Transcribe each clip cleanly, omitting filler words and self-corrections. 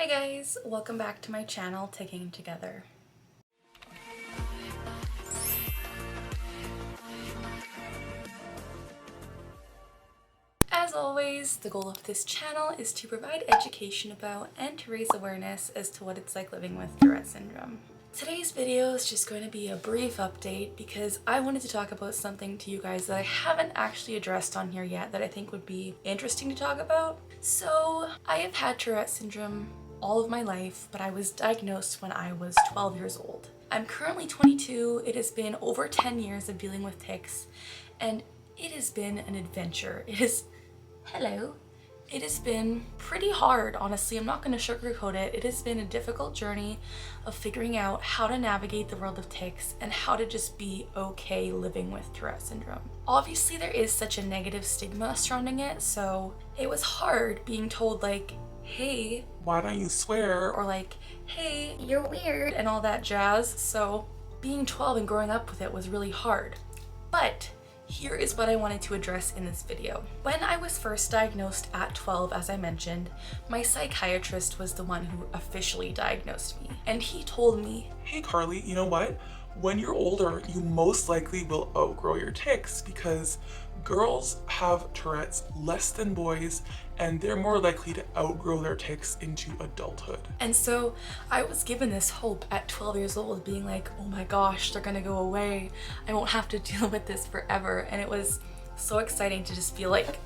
Hi guys, welcome back to my channel, Ticking Together. As always, the goal of this channel is to provide education about and to raise awareness as to what it's like living with Tourette Syndrome. Today's video is just going to be a brief update because I wanted to talk about something to you guys that I haven't actually addressed on here yet that I think would be interesting to talk about. So, I have had Tourette Syndrome all of my life, but I was diagnosed when I was 12 years old. I'm currently 22. It has been over 10 years of dealing with tics, and it has been an adventure. It has been pretty hard, honestly. I'm not going to sugarcoat it. It has been a difficult journey of figuring out how to navigate the world of tics and how to just be okay living with Tourette Syndrome. Obviously, there is such a negative stigma surrounding it, so it was hard being told like, hey, why don't you swear? Or like, hey, you're weird, and all that jazz. So being 12 and growing up with it was really hard. But here is what I wanted to address in this video. When I was first diagnosed at 12, as I mentioned, my psychiatrist was the one who officially diagnosed me. And he told me, hey Carly, you know what? When you're older, you most likely will outgrow your tics because girls have Tourette's less than boys and they're more likely to outgrow their tics into adulthood. And so I was given this hope at 12 years old, being like, oh my gosh, they're gonna go away. I won't have to deal with this forever. And it was so exciting to just feel like,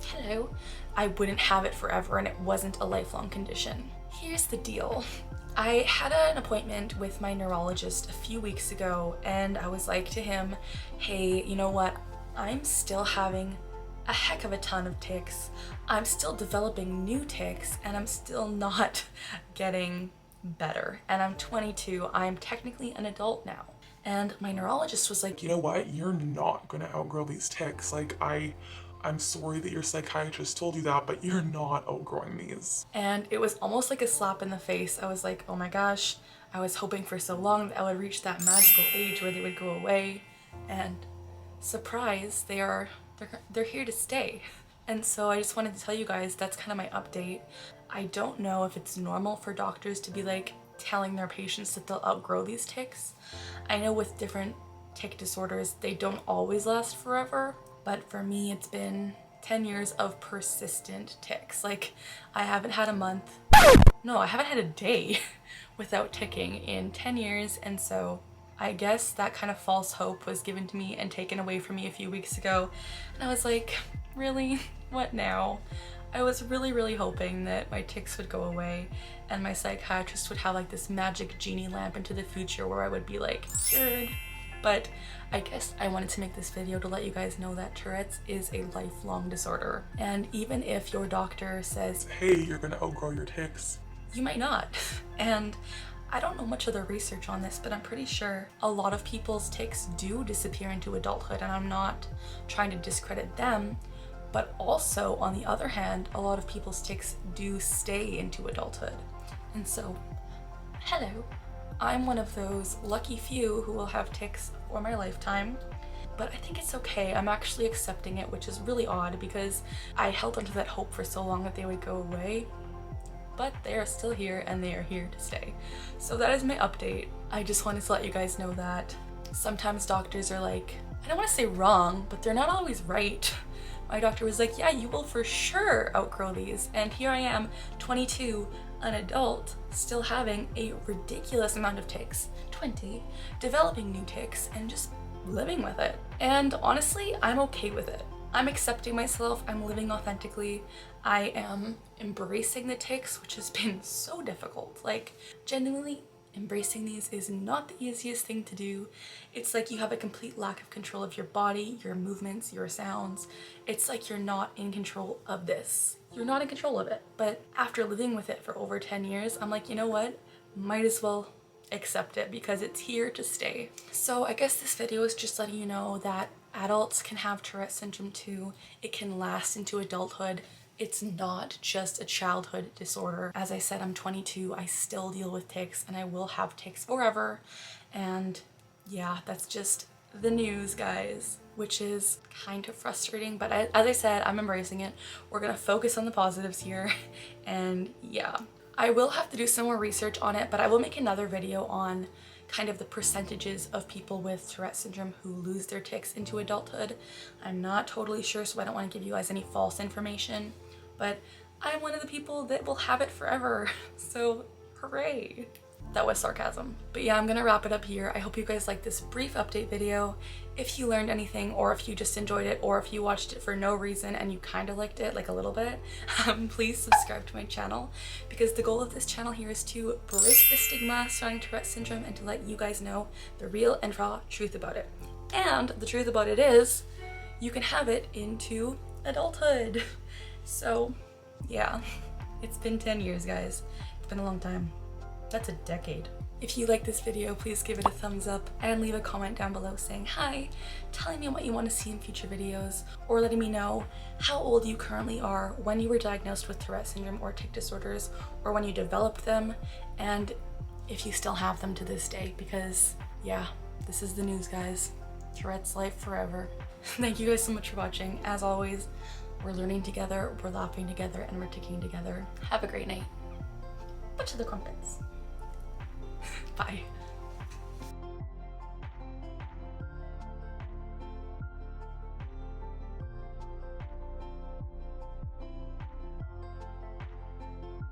hello, I wouldn't have it forever and it wasn't a lifelong condition. Here's the deal. I had an appointment with my neurologist a few weeks ago and I was like to him, hey, you know what? I'm still having a heck of a ton of tics. I'm still developing new tics and I'm still not getting better. And I'm 22. I'm technically an adult now. And my neurologist was like, you know what? You're not gonna outgrow these tics. Like, I'm sorry that your psychiatrist told you that, but you're not outgrowing these. And it was almost like a slap in the face. I was like, oh my gosh, I was hoping for so long that I would reach that magical age where they would go away. And surprise, they're here to stay. And so I just wanted to tell you guys that's kind of my update. I don't know if it's normal for doctors to be like telling their patients that they'll outgrow these tics. I know with different tic disorders, they don't always last forever. But for me, it's been 10 years of persistent tics. Like, I haven't had a month, no, I haven't had a day without ticking in 10 years. And so I guess that kind of false hope was given to me and taken away from me a few weeks ago. And I was like, really? What now? I was really hoping that my tics would go away and my psychiatrist would have like this magic genie lamp into the future where I would be like cured. But I guess I wanted to make this video to let you guys know that Tourette's is a lifelong disorder. And even if your doctor says, hey, you're gonna outgrow your tics, you might not. And I don't know much other research on this, but I'm pretty sure a lot of people's tics do disappear into adulthood, and I'm not trying to discredit them. But also, on the other hand, a lot of people's tics do stay into adulthood. And so, hello. I'm one of those lucky few who will have tics for my lifetime, but I think it's okay. I'm actually accepting it, which is really odd because I held onto that hope for so long that they would go away, but they are still here and they are here to stay. So that is my update. I just wanted to let you guys know that sometimes doctors are like, I don't want to say wrong, but they're not always right. My doctor was like, yeah, you will for sure outgrow these. And here I am, 22, an adult, still having a ridiculous amount of tics, 20, developing new tics, and just living with it. And honestly, I'm okay with it. I'm accepting myself, I'm living authentically, I am embracing the tics, which has been so difficult. Like, genuinely, embracing these is not the easiest thing to do. It's like you have a complete lack of control of your body, your movements, your sounds. It's like you're not in control of this. You're not in control of it. But after living with it for over 10 years, I'm like, you know what? Might as well accept it because it's here to stay. So I guess this video is just letting you know that adults can have Tourette syndrome too. It can last into adulthood. It's not just a childhood disorder. As I said, I'm 22. I still deal with tics and I will have tics forever. And yeah, that's just the news, guys, which is kind of frustrating. But as I said, I'm embracing it. We're gonna focus on the positives here. And yeah, I will have to do some more research on it, but I will make another video on kind of the percentages of people with Tourette syndrome who lose their tics into adulthood. I'm not totally sure, so I don't want to give you guys any false information, but I'm one of the people that will have it forever, so hooray. That was sarcasm. But yeah, I'm gonna wrap it up here. I hope you guys liked this brief update video. If you learned anything, or if you just enjoyed it, or if you watched it for no reason and you kind of liked it, like a little bit, please subscribe to my channel, because the goal of this channel here is to break the stigma surrounding Tourette syndrome and to let you guys know the real and raw truth about it. And the truth about it is, you can have it into adulthood. So yeah, it's been 10 years, guys. It's been a long time. That's a decade. If you like this video, please give it a thumbs up and leave a comment down below saying hi, telling me what you want to see in future videos, or letting me know how old you currently are, when you were diagnosed with Tourette syndrome or tic disorders, or when you developed them, and if you still have them to this day, because yeah, this is the news, guys. Tourette's life forever. Thank you guys so much for watching. As always, we're learning together, we're laughing together, and we're ticking together. Have a great night. But to the crumpets. Bye.